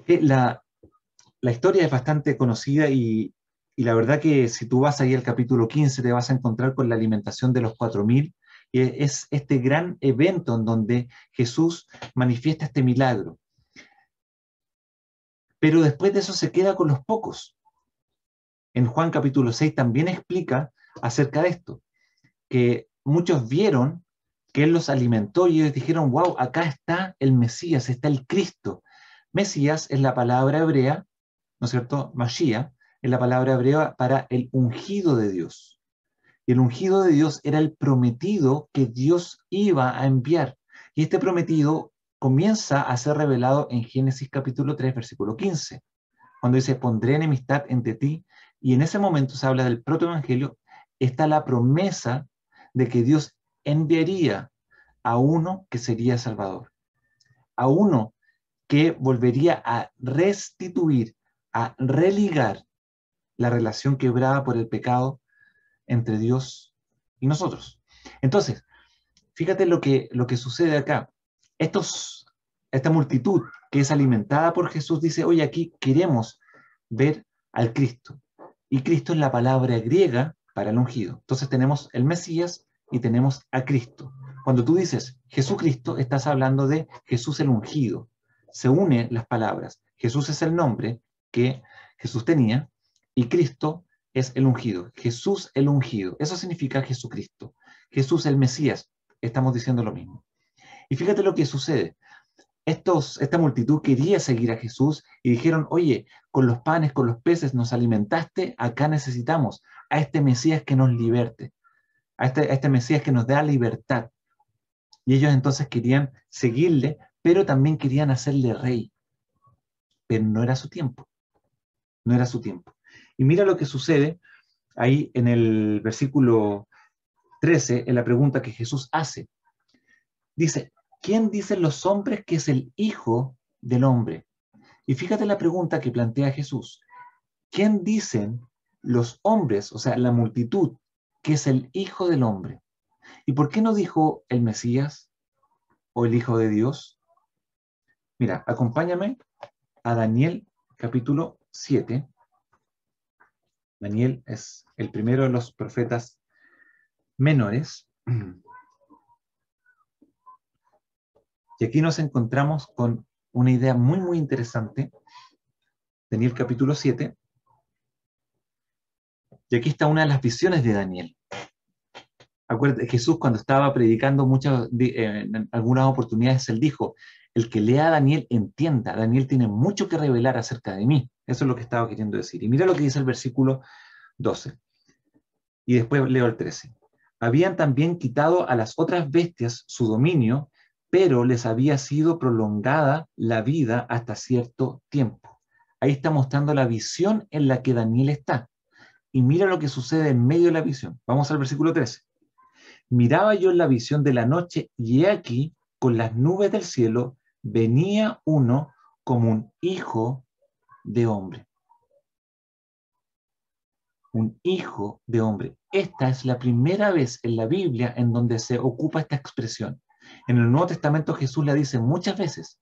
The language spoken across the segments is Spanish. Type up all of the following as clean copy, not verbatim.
La, la historia es bastante conocida y la verdad que si tú vas ahí al capítulo 15 te vas a encontrar con la alimentación de los 4.000 y es este gran evento en donde Jesús manifiesta este milagro. Pero después de eso se queda con los pocos. En Juan capítulo 6 también explica acerca de esto, que muchos vieron que Él los alimentó y ellos dijeron, wow, acá está el Mesías, está el Cristo. Mesías es la palabra hebrea, ¿no es cierto? Mashiach es la palabra hebrea para el ungido de Dios. Y el ungido de Dios era el prometido que Dios iba a enviar. Y este prometido comienza a ser revelado en Génesis capítulo 3, versículo 15, cuando dice, pondré enemistad entre ti. Y en ese momento se habla del protoevangelio, está la promesa de que Dios enviaría a uno que sería Salvador, a uno que volvería a restituir, a religar la relación quebrada por el pecado entre Dios y nosotros. Entonces, fíjate lo que sucede acá. Esta multitud que es alimentada por Jesús dice, oye, aquí queremos ver al Cristo. Y Cristo es la palabra griega para el ungido. Entonces tenemos el Mesías y tenemos a Cristo. Cuando tú dices Jesucristo, estás hablando de Jesús el ungido. Se unen las palabras. Jesús es el nombre que Jesús tenía y Cristo es el ungido. Jesús el ungido. Eso significa Jesucristo. Jesús el Mesías. Estamos diciendo lo mismo. Y fíjate lo que sucede. Esta multitud quería seguir a Jesús y dijeron, oye, con los panes, con los peces nos alimentaste, acá necesitamos a este Mesías que nos liberte, a este Mesías que nos da libertad. Y ellos entonces querían seguirle, pero también querían hacerle rey. Pero no era su tiempo, no era su tiempo. Y mira lo que sucede ahí en el versículo 13, en la pregunta que Jesús hace. Dice, ¿quién dicen los hombres que es el Hijo del Hombre? Y fíjate la pregunta que plantea Jesús. ¿Quién dicen los hombres, o sea, la multitud, que es el Hijo del Hombre? ¿Y por qué no dijo el Mesías o el Hijo de Dios? Mira, acompáñame a Daniel capítulo 7. Daniel es el primero de los profetas menores. Y aquí nos encontramos con una idea muy, muy interesante. Daniel capítulo 7. Y aquí está una de las visiones de Daniel. Acuérdate, Jesús cuando estaba predicando en algunas oportunidades, él dijo, el que lea a Daniel entienda, Daniel tiene mucho que revelar acerca de mí. Eso es lo que estaba queriendo decir. Y mira lo que dice el versículo 12. Y después leo el 13. Habían también quitado a las otras bestias su dominio, pero les había sido prolongada la vida hasta cierto tiempo. Ahí está mostrando la visión en la que Daniel está. Y mira lo que sucede en medio de la visión. Vamos al versículo 13. Miraba yo en la visión de la noche, y he aquí, con las nubes del cielo, venía uno como un hijo de hombre. Un hijo de hombre. Esta es la primera vez en la Biblia en donde se ocupa esta expresión. En el Nuevo Testamento Jesús la dice muchas veces,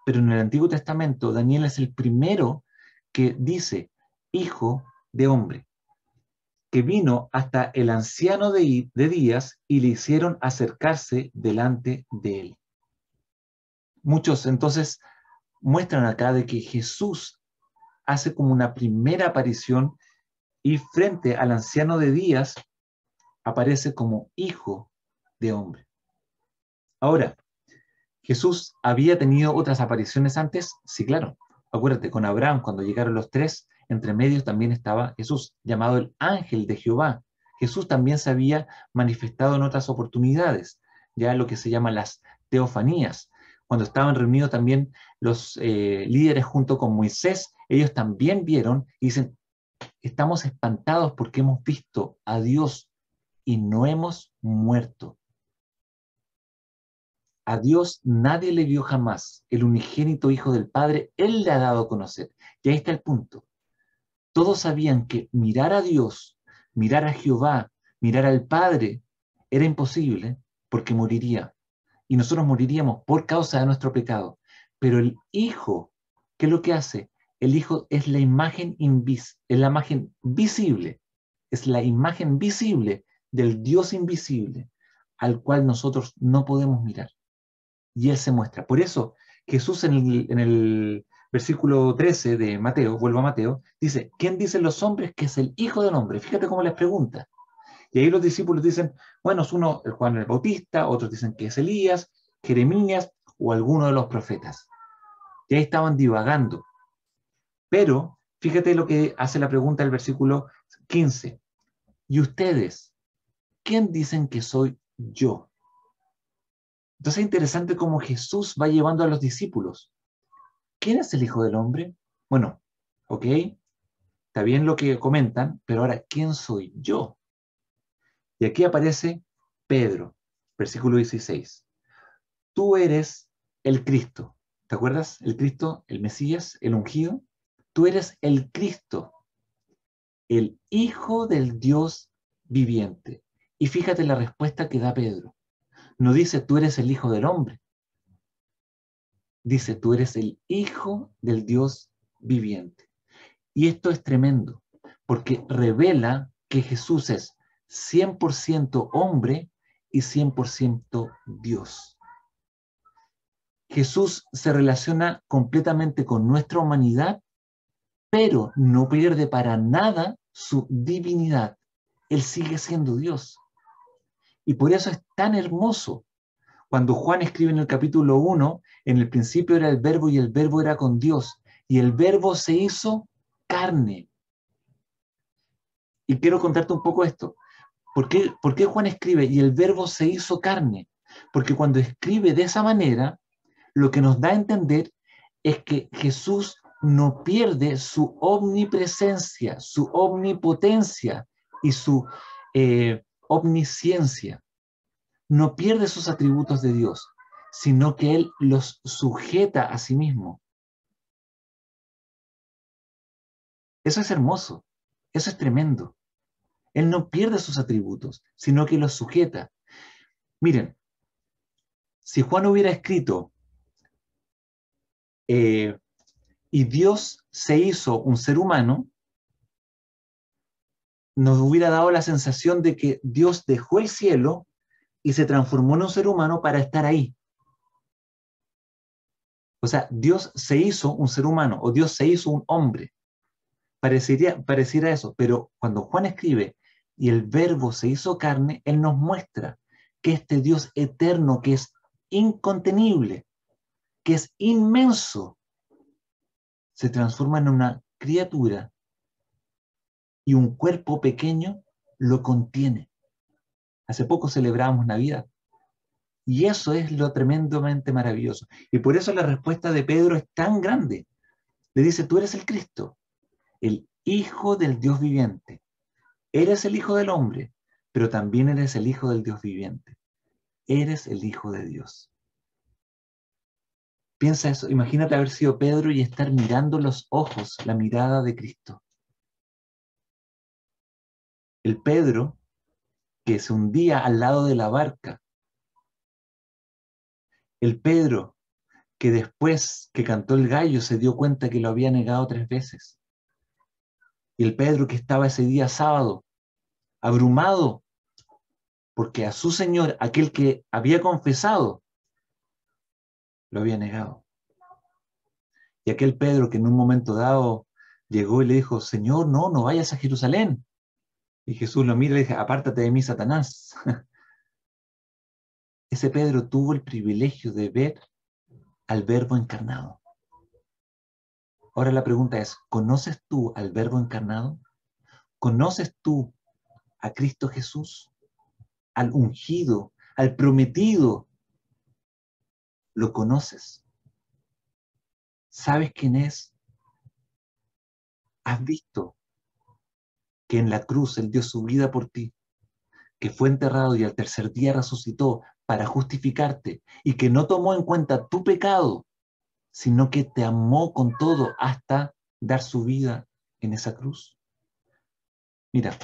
pero en el Antiguo Testamento Daniel es el primero que dice hijo de hombre, que vino hasta el anciano de días y le hicieron acercarse delante de él. Muchos entonces muestran acá de que Jesús hace como una primera aparición y frente al anciano de días aparece como hijo de hombre. Ahora, ¿Jesús había tenido otras apariciones antes? Sí, claro. Acuérdate, con Abraham, cuando llegaron los tres, entre medios también estaba Jesús, llamado el ángel de Jehová. Jesús también se había manifestado en otras oportunidades, ya lo que se llaman las teofanías. Cuando estaban reunidos también los líderes junto con Moisés, ellos también vieron y dicen, estamos espantados porque hemos visto a Dios y no hemos muerto. A Dios nadie le vio jamás, el unigénito Hijo del Padre, Él le ha dado a conocer. Y ahí está el punto. Todos sabían que mirar a Dios, mirar a Jehová, mirar al Padre, era imposible porque moriría. Y nosotros moriríamos por causa de nuestro pecado. Pero el Hijo ¿Qué es lo que hace? El Hijo es la imagen visible, es la imagen visible del Dios invisible, al cual nosotros no podemos mirar. Y Él se muestra. Por eso Jesús en el versículo 13 de Mateo, vuelvo a Mateo, dice, ¿quién dicen los hombres que es el Hijo del Hombre? Fíjate cómo les pregunta. Y ahí los discípulos dicen, bueno, es uno, el Juan el Bautista, otros dicen que es Elías, Jeremías o alguno de los profetas. Y ahí estaban divagando. Pero fíjate lo que hace la pregunta del versículo 15. ¿Y ustedes, quién dicen que soy yo? Entonces es interesante cómo Jesús va llevando a los discípulos. ¿Quién es el Hijo del Hombre? Bueno, ok, está bien lo que comentan, pero ahora, ¿quién soy yo? Y aquí aparece Pedro, versículo 16. Tú eres el Cristo. ¿Te acuerdas? El Cristo, el Mesías, el ungido. Tú eres el Cristo, el Hijo del Dios viviente. Y fíjate la respuesta que da Pedro. No dice, tú eres el Hijo del Hombre. Dice, tú eres el Hijo del Dios viviente. Y esto es tremendo, porque revela que Jesús es 100% hombre y 100% Dios. Jesús se relaciona completamente con nuestra humanidad, pero no pierde para nada su divinidad. Él sigue siendo Dios. Y por eso es tan hermoso. Cuando Juan escribe en el capítulo 1, en el principio era el verbo y el verbo era con Dios. Y el verbo se hizo carne. Y quiero contarte un poco esto. ¿Por qué Juan escribe y el verbo se hizo carne? Porque cuando escribe de esa manera, lo que nos da a entender es que Jesús no pierde su omnipresencia, su omnipotencia y su omnisciencia. No pierde sus atributos de Dios, sino que Él los sujeta a sí mismo. Eso es hermoso, eso es tremendo. Él no pierde sus atributos, sino que los sujeta. Miren, si Juan hubiera escrito y Dios se hizo un ser humano, nos hubiera dado la sensación de que Dios dejó el cielo y se transformó en un ser humano para estar ahí. O sea, Dios se hizo un ser humano o Dios se hizo un hombre. Pareciera eso, pero cuando Juan escribe y el verbo se hizo carne, Él nos muestra que este Dios eterno, que es incontenible, que es inmenso, se transforma en una criatura y un cuerpo pequeño lo contiene. Hace poco celebramos Navidad. Y eso es lo tremendamente maravilloso. Y por eso la respuesta de Pedro es tan grande. Le dice, tú eres el Cristo, el Hijo del Dios viviente. Eres el Hijo del hombre, pero también eres el Hijo del Dios viviente. Eres el Hijo de Dios. Piensa eso, imagínate haber sido Pedro y estar mirando los ojos, la mirada de Cristo. El Pedro que se hundía al lado de la barca. El Pedro que después que cantó el gallo se dio cuenta que lo había negado 3 veces. Y el Pedro que estaba ese día sábado, abrumado, porque a su Señor, aquel que había confesado, lo había negado. Y aquel Pedro que en un momento dado llegó y le dijo, Señor, no vayas a Jerusalén. Y Jesús lo mira y le dice, apártate de mí, Satanás. Ese Pedro tuvo el privilegio de ver al Verbo encarnado. Ahora la pregunta es, ¿conoces tú al Verbo encarnado? ¿Conoces tú a Cristo Jesús? Al ungido, al prometido. ¿Lo conoces? ¿Sabes quién es? ¿Has visto que en la cruz Él dio su vida por ti? Que fue enterrado y al tercer día resucitó para justificarte y que no tomó en cuenta tu pecado, sino que te amó con todo hasta dar su vida en esa cruz. Mira,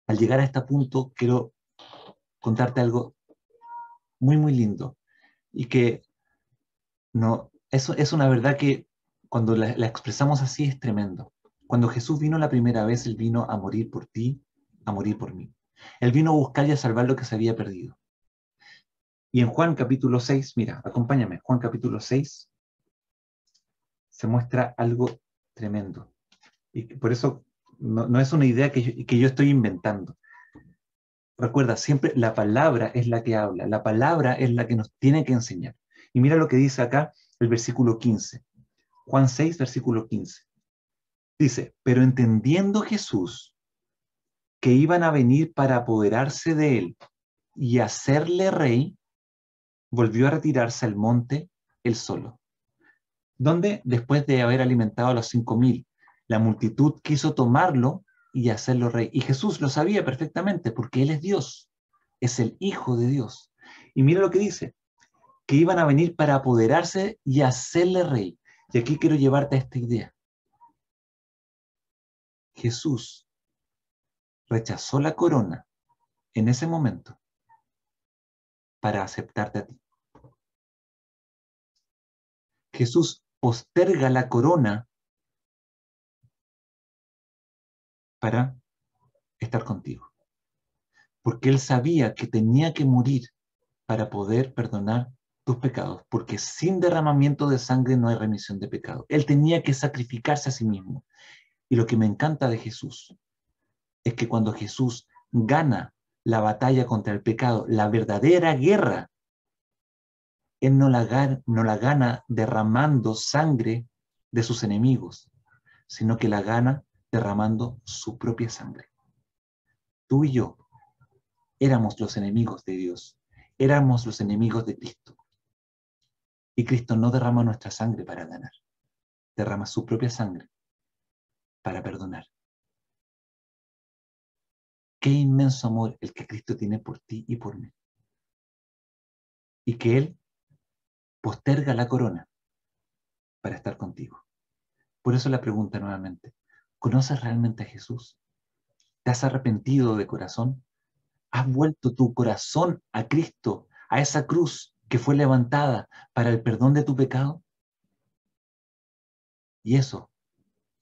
al llegar a este punto quiero contarte algo muy, muy lindo y que no, eso es una verdad que cuando la expresamos así es tremendo. Cuando Jesús vino la primera vez, Él vino a morir por ti, a morir por mí. Él vino a buscar y a salvar lo que se había perdido. Y en Juan capítulo 6, mira, acompáñame, Juan capítulo 6 se muestra algo tremendo. Y por eso no es una idea que yo estoy inventando. Recuerda, siempre la palabra es la que habla, la palabra es la que nos tiene que enseñar. Y mira lo que dice acá el versículo 15. Juan 6, versículo 15. Dice, pero entendiendo Jesús que iban a venir para apoderarse de él y hacerle rey, volvió a retirarse al monte él solo. Donde, después de haber alimentado a los 5.000, la multitud quiso tomarlo y hacerlo rey. Y Jesús lo sabía perfectamente porque Él es Dios, es el Hijo de Dios. Y mira lo que dice, que iban a venir para apoderarse y hacerle rey. Y aquí quiero llevarte a esta idea. Jesús rechazó la corona en ese momento para aceptarte a ti. Jesús posterga la corona para estar contigo. Porque Él sabía que tenía que morir para poder perdonar tus pecados, porque sin derramamiento de sangre no hay remisión de pecado. Él tenía que sacrificarse a sí mismo. Y lo que me encanta de Jesús es que cuando Jesús gana la batalla contra el pecado, la verdadera guerra, Él no la gana derramando sangre de sus enemigos, sino que la gana derramando su propia sangre. Tú y yo éramos los enemigos de Dios, éramos los enemigos de Cristo. Y Cristo no derrama nuestra sangre para ganar, derrama su propia sangre para perdonar. Qué inmenso amor el que Cristo tiene por ti y por mí. Y que Él posterga la corona para estar contigo. Por eso la pregunta nuevamente, ¿conoces realmente a Jesús? ¿Te has arrepentido de corazón? ¿Has vuelto tu corazón a Cristo, a esa cruz que fue levantada para el perdón de tu pecado? Y eso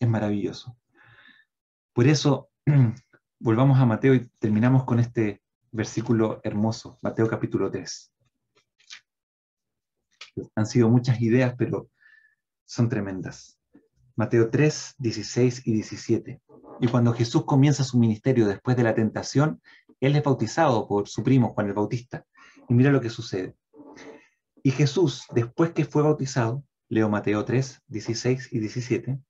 es maravilloso. Por eso, volvamos a Mateo y terminamos con este versículo hermoso, Mateo capítulo 3. Han sido muchas ideas, pero son tremendas. Mateo 3, 16 y 17. Y cuando Jesús comienza su ministerio después de la tentación, Él es bautizado por su primo Juan el Bautista. Y mira lo que sucede. Y Jesús, después que fue bautizado, leo Mateo 3, 16 y 17,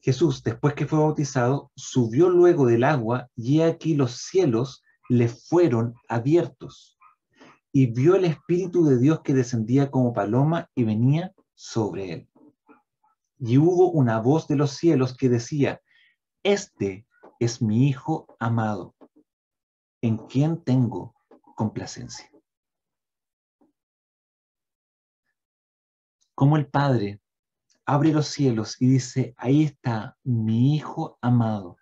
Jesús, después que fue bautizado, subió luego del agua y aquí los cielos le fueron abiertos. Y vio el Espíritu de Dios que descendía como paloma y venía sobre él. Y hubo una voz de los cielos que decía, este es mi Hijo amado, en quien tengo complacencia. Como el Padre abre los cielos y dice, ahí está mi Hijo amado,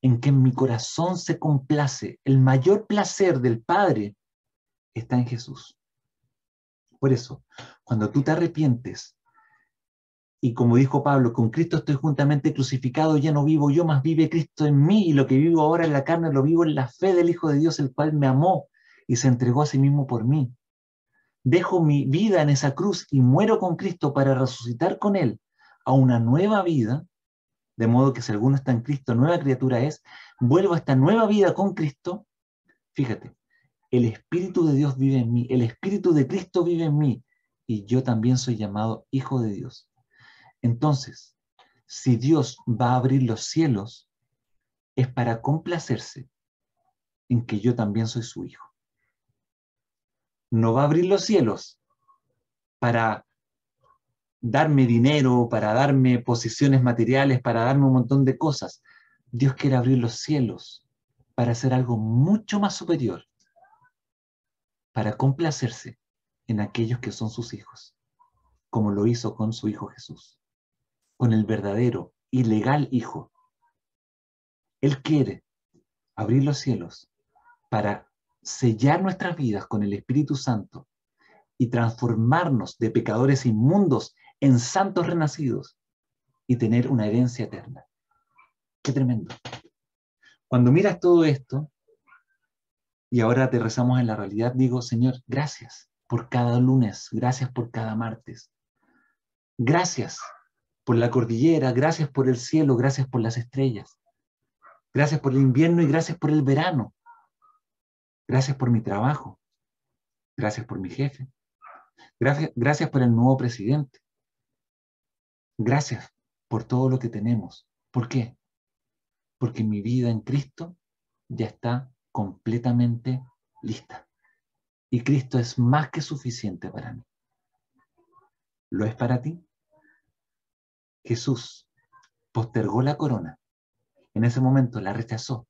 en quien mi corazón se complace. El mayor placer del Padre está en Jesús. Por eso, cuando tú te arrepientes, y como dijo Pablo, con Cristo estoy juntamente crucificado, ya no vivo yo, más vive Cristo en mí, y lo que vivo ahora en la carne lo vivo en la fe del Hijo de Dios, el cual me amó y se entregó a sí mismo por mí. Dejo mi vida en esa cruz y muero con Cristo para resucitar con Él a una nueva vida, de modo que si alguno está en Cristo, nueva criatura es, vuelvo a esta nueva vida con Cristo. Fíjate, el Espíritu de Dios vive en mí, el Espíritu de Cristo vive en mí, y yo también soy llamado Hijo de Dios. Entonces, si Dios va a abrir los cielos, es para complacerse en que yo también soy su hijo. No va a abrir los cielos para darme dinero, para darme posiciones materiales, para darme un montón de cosas. Dios quiere abrir los cielos para hacer algo mucho más superior, para complacerse en aquellos que son sus hijos, como lo hizo con su Hijo Jesús, con el verdadero y legal Hijo. Él quiere abrir los cielos para sellar nuestras vidas con el Espíritu Santo y transformarnos de pecadores inmundos en santos renacidos y tener una herencia eterna. ¡Qué tremendo! Cuando miras todo esto, y ahora aterrizamos en la realidad, digo, Señor, gracias por cada lunes, gracias por cada martes. Gracias por la cordillera, gracias por el cielo, gracias por las estrellas. Gracias por el invierno y gracias por el verano. Gracias por mi trabajo. Gracias por mi jefe. Gracias por el nuevo presidente. Gracias por todo lo que tenemos. ¿Por qué? Porque mi vida en Cristo ya está completamente lista. Y Cristo es más que suficiente para mí. ¿Lo es para ti? Jesús postergó la corona. En ese momento la rechazó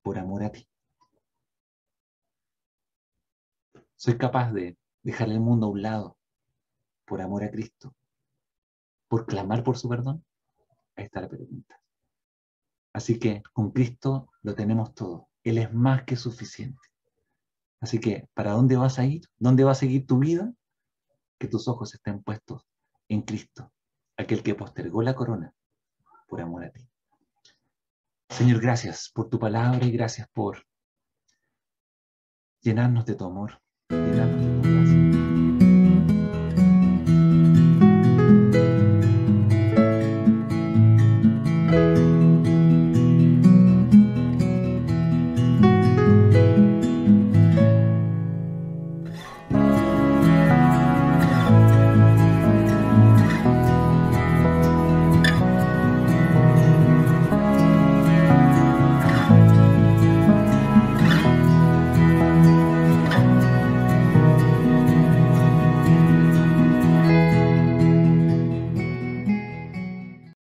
por amor a ti. ¿Soy capaz de dejar el mundo a un lado por amor a Cristo? ¿Por clamar por su perdón? Ahí está la pregunta. Así que con Cristo lo tenemos todo. Él es más que suficiente. Así que, ¿para dónde vas a ir? ¿Dónde va a seguir tu vida? Que tus ojos estén puestos en Cristo, aquel que postergó la corona por amor a ti. Señor, gracias por tu palabra y gracias por llenarnos de tu amor, llenarnos de